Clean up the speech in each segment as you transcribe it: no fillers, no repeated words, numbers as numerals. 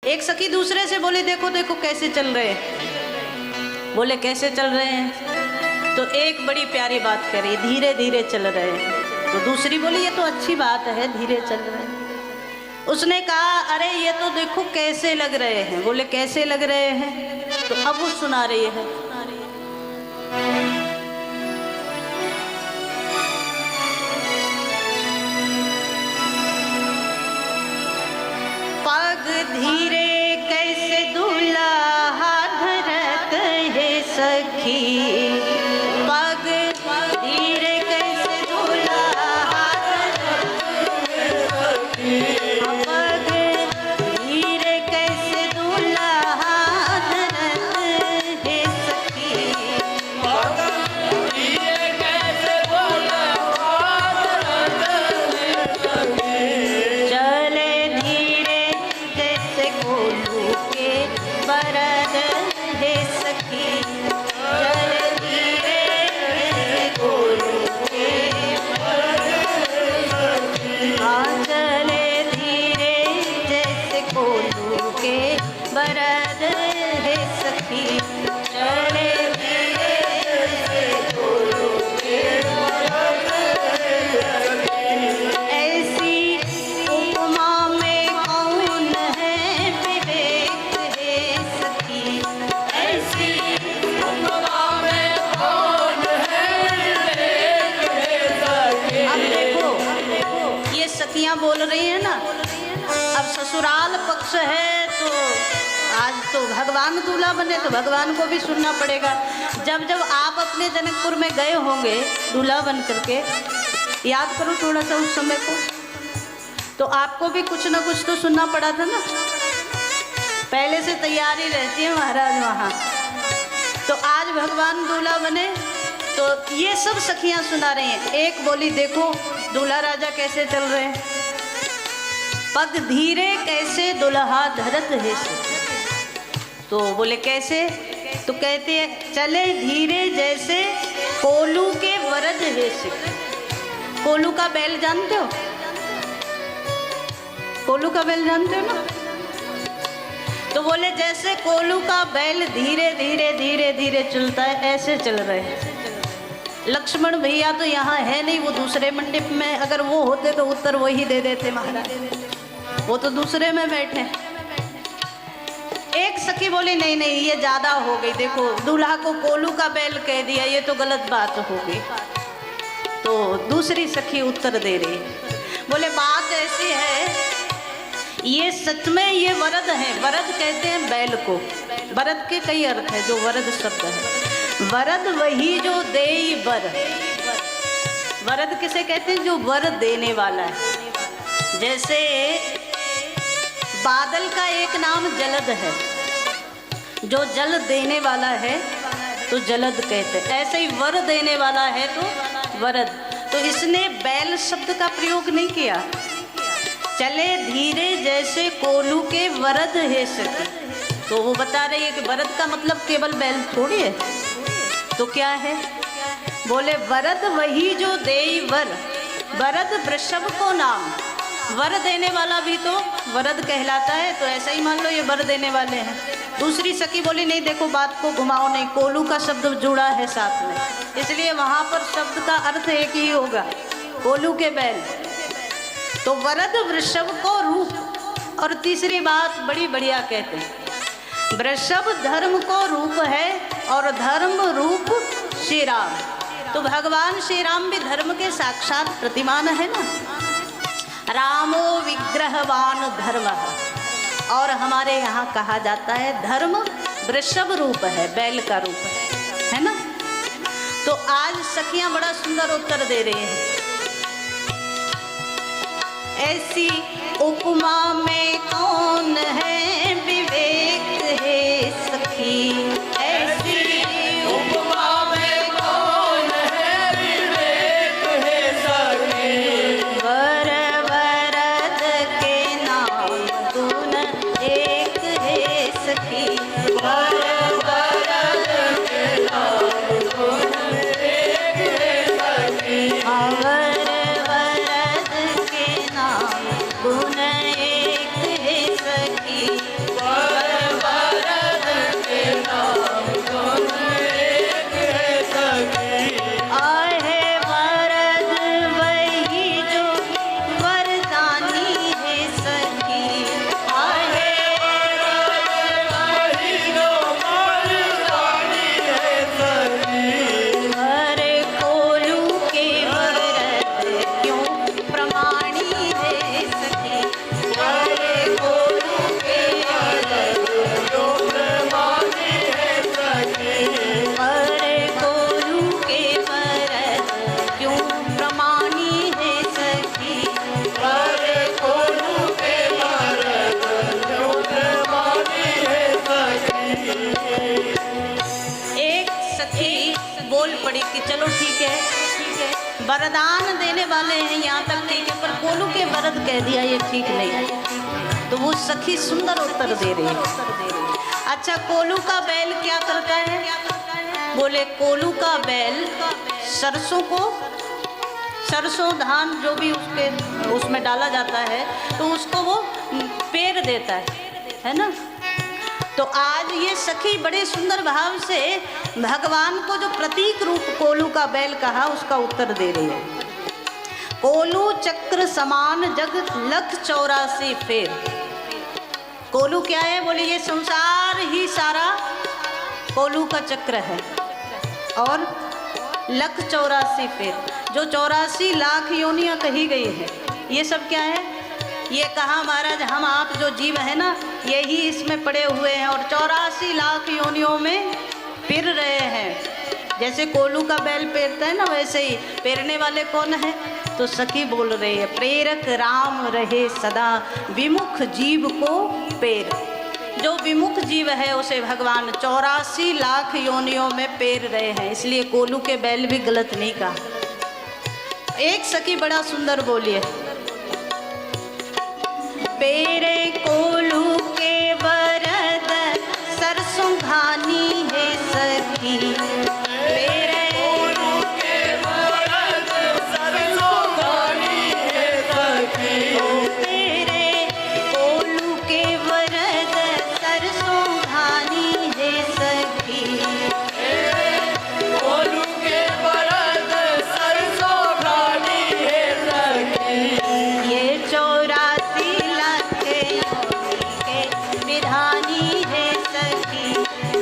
एक सखी दूसरे से बोली देखो देखो कैसे चल रहे हैं। बोले कैसे चल रहे हैं? तो एक बड़ी प्यारी बात करी, धीरे धीरे चल रहे हैं। तो दूसरी बोली ये तो अच्छी बात है, धीरे चल रहे हैं। उसने कहा अरे ये तो देखो कैसे लग रहे हैं। बोले कैसे लग रहे हैं? तो अब वो सुना रही है। पग धीरे कैसे दूल्हा धरत है सखी, पग धीरे कैसे दूल्हा धरत है सखी, पग धीरे कैसे दूल्हा धरत है सखी, पग धीरे कैसे दूल्हा धरत है सखी। चले धीरे जैसे कोलू के बरद है सखी, चले धीरे जैसे कोलू के बरद है सखी, हाँ चले धीरे जैसे कोलू के बरद है सखी, चले धीरे जैसे कोलू के बरद है सखी। ऐसी उपमा में कौन है विवेक है सखी, ऐसी उपमा में कौन है विवेक है सखी। अब देखो ये सखियां बोल रही है ना, अब ससुराल पक्ष है तो आज तो भगवान दूल्हा बने तो भगवान को भी सुनना पड़ेगा। जब जब आप अपने जनकपुर में गए होंगे दूल्हा बन करके, याद करो थोड़ा सा उस समय को, तो आपको भी कुछ ना कुछ तो सुनना पड़ा था ना। पहले से तैयारी रहती है महाराज वहाँ। तो आज भगवान दूल्हा बने तो ये सब सखियाँ सुना रही हैं। एक बोली देखो दूल्हा राजा कैसे चल रहे हैं, पग धीरे कैसे दुल्हा धरत है सखी। तो बोले कैसे? तो कहते हैं चले धीरे जैसे कोलू के वरद है सखी। कोलू का बैल जानते हो? कोलू का बैल जानते हो ना? तो बोले जैसे कोलू का बैल धीरे धीरे धीरे धीरे चलता है ऐसे चल रहे हैं। लक्ष्मण भैया तो यहाँ है नहीं, वो दूसरे मंडप में, अगर वो होते तो उत्तर वही दे देते महाराज, वो तो दूसरे में बैठे। एक सखी बोली नहीं नहीं ये ज्यादा हो गई, देखो दूल्हा को कोलू का बैल कह दिया, ये तो गलत बात हो गई। तो दूसरी सखी उत्तर दे रही है, बोले बात ऐसी है ये सच में ये वरद है। वरद कहते हैं बैल को। वरद के कई अर्थ है, जो वरद शब्द है। वरद वही जो देई वर। वरद किसे कहते हैं? जो वर देने वाला है। जैसे बादल का एक नाम जलद है, जो जल देने वाला है तो जलद कहते हैं। ऐसे ही वर देने वाला है तो वरद। तो इसने बैल शब्द का प्रयोग नहीं किया। चले धीरे जैसे कोलू के वरद है सखी। तो वो बता रही है कि वरद का मतलब केवल बैल थोड़ी है, तो क्या है? बोले वरद वही जो देई वर, वरद वृषभ को नाम। वर देने वाला भी तो वरद कहलाता है, तो ऐसा ही मान लो ये वर देने वाले हैं। दूसरी सखी बोली नहीं देखो बात को घुमाओ नहीं, कोलू का शब्द जुड़ा है साथ में, इसलिए वहां पर शब्द का अर्थ एक ही होगा, कोलू के बैल। तो वरद वृषभ को रूप। और तीसरी बात बड़ी बढ़िया कहते हैं, वृषभ धर्म को रूप है और धर्म रूप श्री राम। तो भगवान श्री राम भी धर्म के साक्षात प्रतिमान है ना। रामो विग्रहवान धर्म। और हमारे यहाँ कहा जाता है धर्म वृषभ रूप है, बैल का रूप है ना। तो आज सखियां बड़ा सुंदर उत्तर दे रही हैं। ऐसी उपमा में कौन है विवेक है सखी, ऐसी उपमा में कौन है विवेक है सखी। वर वरद के नाम गुण एक है सखी, वर वरद के नाम गुण एक है सखी। वर वरद के नाम गुण एक है सखी। वरदान देने वाले हैं यहाँ तक ठीक है, पर कोलू के वरद कह दिया ये ठीक नहीं। तो वो सखी सुंदर उत्तर दे रही है। अच्छा, कोलू का बैल क्या करता है? बोले कोलू का बैल सरसों को, सरसों धान जो भी उसमें डाला जाता है तो उसको वो पेर देता है ना। तो आज ये सखी बड़े सुंदर भाव से भगवान को जो प्रतीक रूप कोलू का बैल कहा उसका उत्तर दे रही है। कोलू चक्र समान जग लख 84 फेर। कोलू क्या है? बोले ये संसार ही सारा कोलू का चक्र है और लख 84 फेर, जो 84 लाख योनियां कही गई है, ये सब क्या है? ये कहा महाराज हम आप जो जीव है ना यही इसमें पड़े हुए हैं और 84 लाख योनियों में फिर रहे हैं। जैसे कोलू का बैल पेरता है ना वैसे ही पेरने वाले कौन है? तो सखी बोल रही है प्रेरक राम रहे सदा विमुख जीव को पेर। जो विमुख जीव है उसे भगवान 84 लाख योनियों में पेर रहे हैं, इसलिए कोलू के बैल भी गलत नहीं कहा। एक सखी बड़ा सुंदर बोली है, पेरे कोलू के वरद सरसों घानी है सखी। पेरे कोलू के वरद सरसों घानी है सखी। पेरे कोलू के वरद सरसों घानी है सखी। कोलू के वरद सरसों घानी है सखी। ये 84 लाख योनि के विधानी है सखी।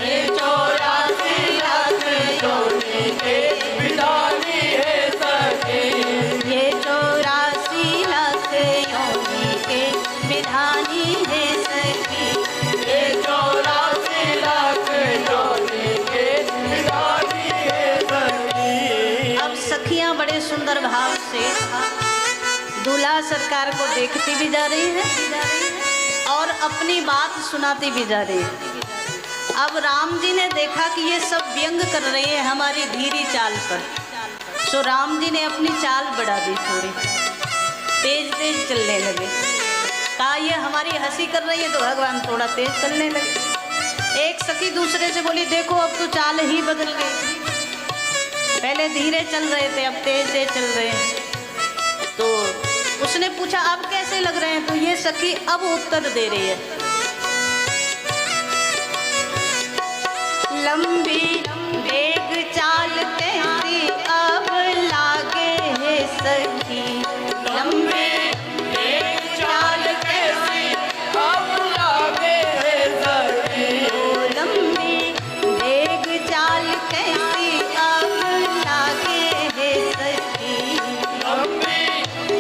ये 84 लाख योनि के विधानी है सखी। ये 84 लाख योनि के विधानी है सखी। ये 84 लाख योनि के विधानी है सखी। अब सखियां बड़े सुंदर भाव से दूल्हा सरकार को देखती भी जा रही है और अपनी बात सुनाती भी जा रही है। अब राम जी ने देखा कि ये सब व्यंग कर रही है हमारी धीरी चाल पर, तो राम जी ने अपनी चाल बढ़ा दी, थोड़ी तेज तेज चलने लगे। कहा ये हमारी हंसी कर रही है तो भगवान थोड़ा तेज चलने लगे। एक सखी दूसरे से बोली देखो अब तो चाल ही बदल गई, पहले धीरे चल रहे थे अब तेज तेज चल रहे हैं। तो उसने पूछा अब कैसे लग रहे हैं? तो ये सखी अब उत्तर दे रही है, लंबी वेग चाल कैसी अब लागे है सखी। लंबी वेग चाल कैसी अब लागे है सखी। लंबी वेग चाल कैसी अब लागे है सखी। लंबी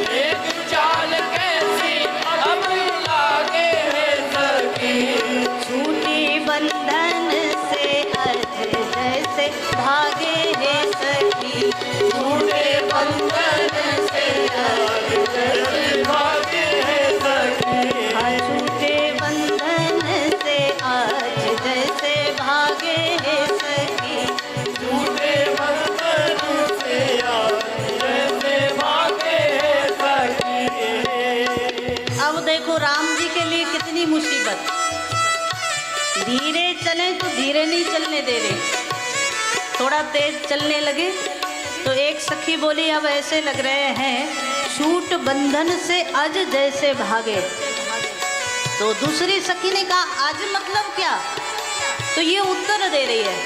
वेग चाल कैसी अब लागे है सखी। छूटी बंधन से अर्थ जैसे भागे है सखी। छूटे बंधन से अर्थ जैसे भागे है सखी। हाँ छूटे बंधन से आज जैसे भागे है सखी। छूटे बंधन से आज जैसे भागे है सखी। अब देखो राम जी के लिए कितनी मुसीबत, धीरे चले तो धीरे नहीं चलने दे रहे, थोड़ा तेज चलने लगे। तो एक सखी बोली अब ऐसे लग रहे हैं छूट बंधन से अज जैसे भागे। तो दूसरी सखी ने कहा अज मतलब क्या? तो ये उत्तर दे रही है,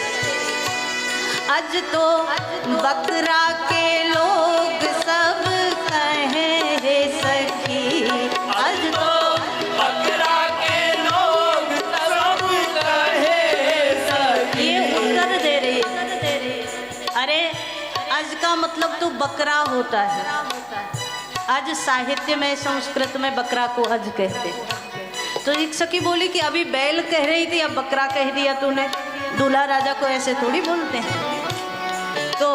अज तो बकरा के लोग सब कहे है सखी। अज तो बकरा के लोग सब कहे है सखी। ये उत्तर दे रही है। अरे अज का मतलब तो बकरा होता है। अज साहित्य में संस्कृत में बकरा को अज कहते। तो एक सखी बोली कि अभी बैल कह रही थी अब बकरा कह दिया तूने, दूल्हा राजा को ऐसे थोड़ी बोलते हैं। तो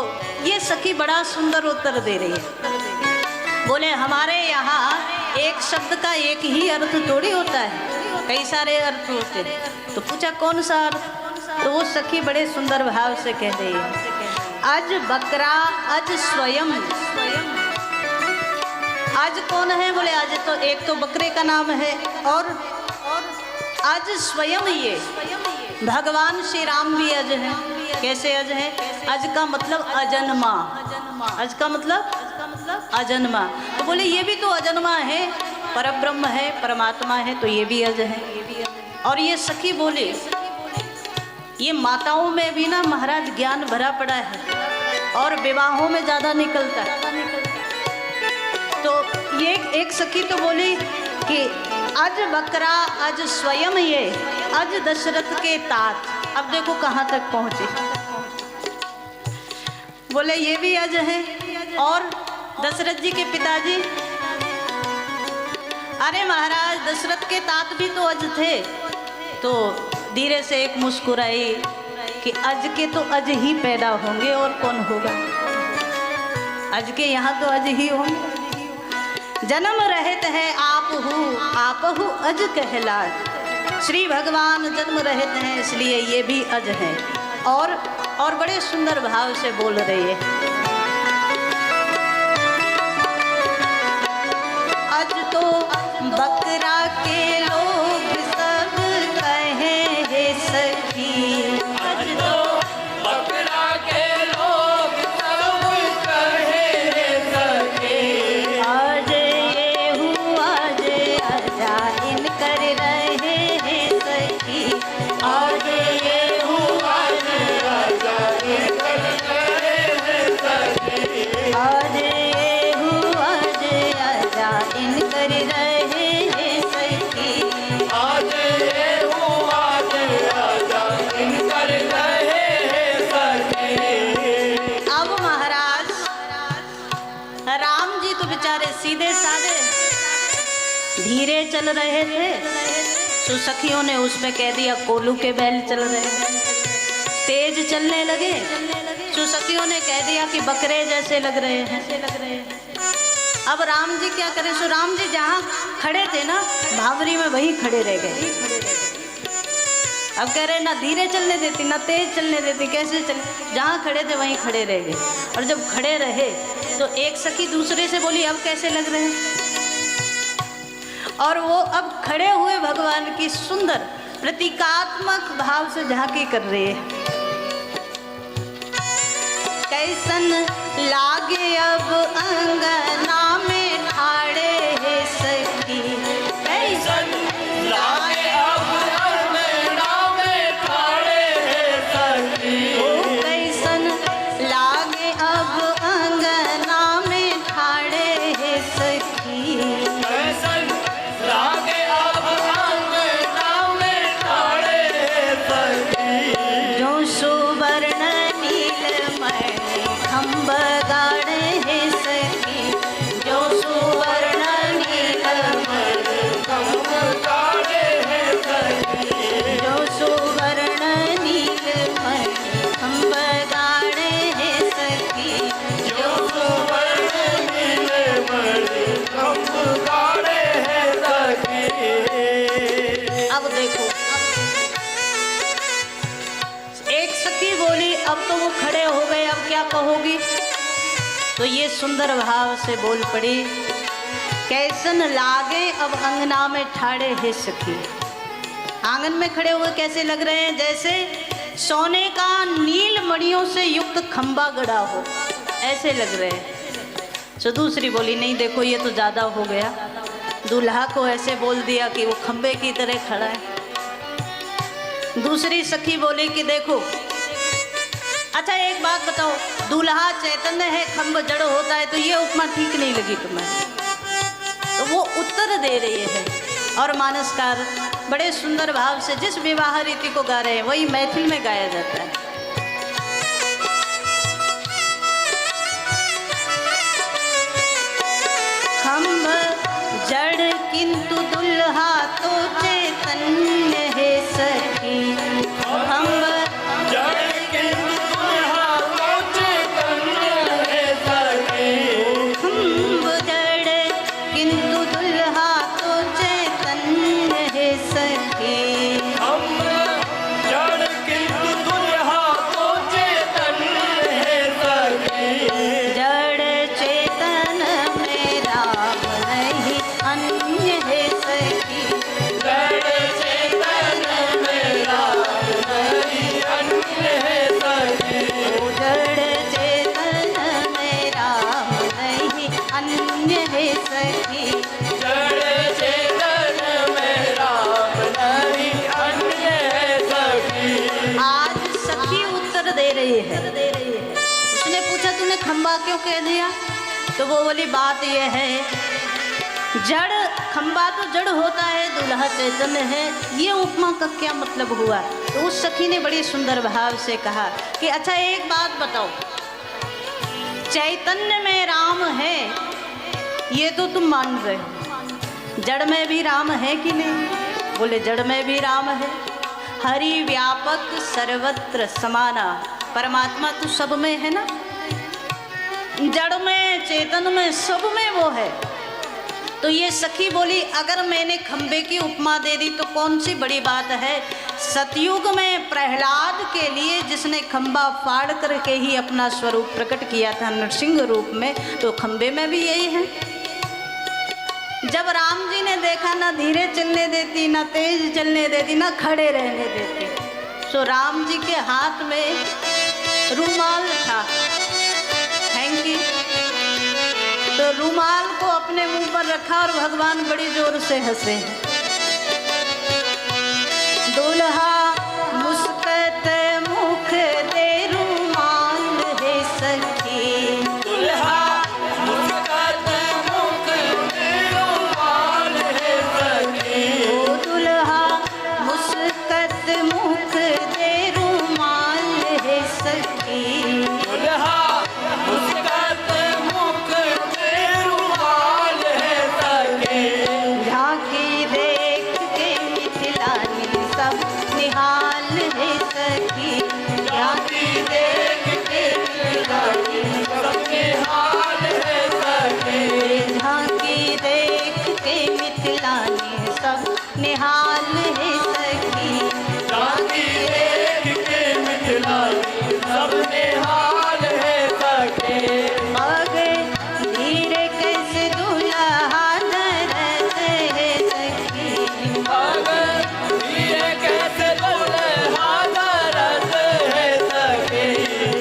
ये सखी बड़ा सुंदर उत्तर दे रही है। बोले हमारे यहाँ एक शब्द का एक ही अर्थ थोड़ी होता है, कई सारे अर्थ होते हैं। तो पूछा कौन सा अर्थ? तो वो सखी बड़े सुंदर भाव से कह रही है, अज बकरा अज स्वयं। आज कौन है? बोले आज तो एक तो बकरे का नाम है और आज स्वयं ये भगवान श्री राम भी अज है। कैसे अज है? अज का मतलब अजन्मा। अज का मतलब अजन्मा। तो बोले ये भी तो अजन्मा है, परब्रह्म है, परमात्मा है, तो ये भी अज है। और ये सखी बोले ये माताओं में भी ना महाराज ज्ञान भरा पड़ा है और विवाहों में ज्यादा निकलता है। तो ये एक सखी तो बोली कि अज बकरा अज स्वयं ये अज दशरथ के तात। अब देखो कहाँ तक पहुंची। बोले ये भी अज है और दशरथ जी के पिताजी, अरे महाराज दशरथ के तात भी तो अज थे। तो धीरे से एक मुस्कुराई कि अज के तो अज ही पैदा होंगे और कौन होगा। अज के यहाँ तो अज ही होंगे। जन्म रहत है आपहु अज कहलात। श्री भगवान जन्म रहत हैं इसलिए ये भी अज हैं। और बड़े सुंदर भाव से बोल रही है। अज तो बकरा के लोग सब कहे हे सखी। अज तो बकरा के लोग सब कहे हे सखी। आज ये हुआ जे अजा इन कर रहे हे सखी। आज ये हुआ जे अजा इन कर रहे हे सखी। आज ये हुआ जे अजा इन कर रहे हे सखी। आज ये हुआ जे अजा इन कर रहे हे सखी। अब महाराज राम जी तो बेचारे सीधे साधे धीरे चल रहे थे। तो सखियों ने उसमें कह दिया कोलू के बैल चल रहे हैं। तेज चलने लगे तो सखियों ने कह दिया कि बकरे जैसे लग रहे हैं। अब राम जी क्या करें? सो राम जी जहाँ खड़े थे ना भावरी में वहीं खड़े रह गए। अब कह रहे ना धीरे चलने देती ना तेज चलने देती, कैसे चले? जहाँ खड़े थे वहीं खड़े रह गए। और जब खड़े रहे तो एक सखी दूसरे से बोली अब कैसे लग रहे हैं? और वो अब खड़े हुए भगवान की सुंदर प्रतीकात्मक भाव से झांकी कर रही है। कैसन लागे अब अंगना में ठाड़े हे सखी। कैसन लागे अब अंगना में ठाड़े हे सखी। ओ कैसन लागे अब अंगना में ठाड़े हे सखी। कैसन लागे अब अंगना में ठाड़े हे सखी। जो सुवर्ण नीलमणि खंभ गाड़े हे सखी। जो सुवर्ण नीलमणि खंभ गाड़े हे सखी। जो सुवर्ण नीलमणि खंभ गाड़े हे सखी। जो सुवर्ण नीलमणि खंभ गाड़े हे सखी। अब देखो एक सखी बोली अब तो वो खड़े हो गए, अब क्या कहोगी? तो ये सुंदर भाव से बोल पड़ी कैसन लागे अब अंगना में ठाड़े हे सखी। आंगन में खड़े हुए कैसे लग रहे हैं? जैसे सोने का नील मणियों से युक्त खंबा गड़ा हो, ऐसे लग रहे हैं। तो दूसरी बोली नहीं देखो ये तो ज़्यादा हो गया। दूल्हा को ऐसे बोल दिया कि वो खंबे की तरह खड़ा है। दूसरी सखी बोली कि देखो अच्छा एक बात बताओ, दूल्हा चैतन्य है खंब जड़ होता है, तो ये उपमा ठीक नहीं लगी तुम्हें? तो वो उत्तर दे रही है। और मानसकार बड़े सुंदर भाव से जिस विवाह रीति को गा रहे हैं वही मैथिल में गाया जाता है। खंब जड़ किंतु दुल्हा तो चैतन्य है सखी। खंब जड़ किंतु दुल्हा तो चैतन्य है सखी। खंब जड़ किंतु दुल्हा तो चैतन्य है सखी। खंभ जड़ किंतु दुल्हा तो चैतन्य है क्यों कह दिया? तो वो बोली बात ये है, जड़ खंबा तो जड़ होता है, दूल्हा चैतन्य है, ये उपमा का क्या मतलब हुआ? तो उस सखी ने बड़ी सुंदर भाव से कहा कि अच्छा एक बात बताओ, चैतन्य में राम है ये तो तुम मान रहे हो, जड़ में भी राम है कि नहीं? बोले जड़ में भी राम है। हरि व्यापक सर्वत्र समाना, परमात्मा तो सब में है ना, जड़ में चेतन में सब में वो है। तो ये सखी बोली अगर मैंने खंबे की उपमा दे दी तो कौन सी बड़ी बात है। सतयुग में प्रहलाद के लिए जिसने खंबा फाड़ करके ही अपना स्वरूप प्रकट किया था नरसिंह रूप में, तो खंबे में भी यही है। जब राम जी ने देखा ना धीरे चलने देती, ना तेज चलने देती, ना खड़े रहने देती, तो राम जी के हाथ में रुमाल था, हैंकी, तो रुमाल को अपने मुंह पर रखा और भगवान बड़ी जोर से हंसे। दुल्हा मुस्कुराते मुख दे रुमाल है सखी, दुल्हा मुस्कुराते मुख दे रुमाल है सखी, ओ दुल्हा मुस्कुराते मुख दे रुमाल है सखी, दुल्हा मुस्कुराते मुख दे रुमाल है सखी। झांकी देख के मिथिलानी सब निहाल है सखी, झांकी देख के मिथिलानी सबके हाल है सखी, झांकी देख के मिथिलानी सब निहाल है सखी, झांकी देख के मिथिलानी सबके हाल है सखी। आगे धीरे कैसे दूल्हा धरत है सखी, अगर धीरे कैसे दुल्हा धरत है सखी,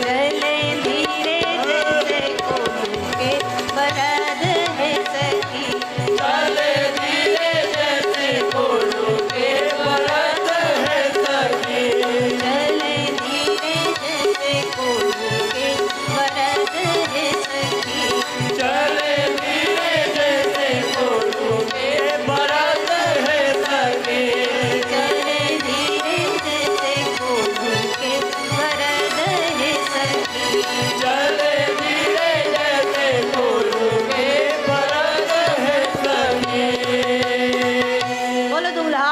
चले धीरे जैसे कोयल के बरद है सखी, चले धीरे जैसे कोलू के बरत है सखी, चले धीरे जैसे कोयल के बरद है सखी, चले धीरे जैसे कोलू के बरत है सखी, चले धीरे जैसे कोयल के बरद है सखी। चले धीरे जैसे कोलू के बरत है सखी। बोलो दूल्हा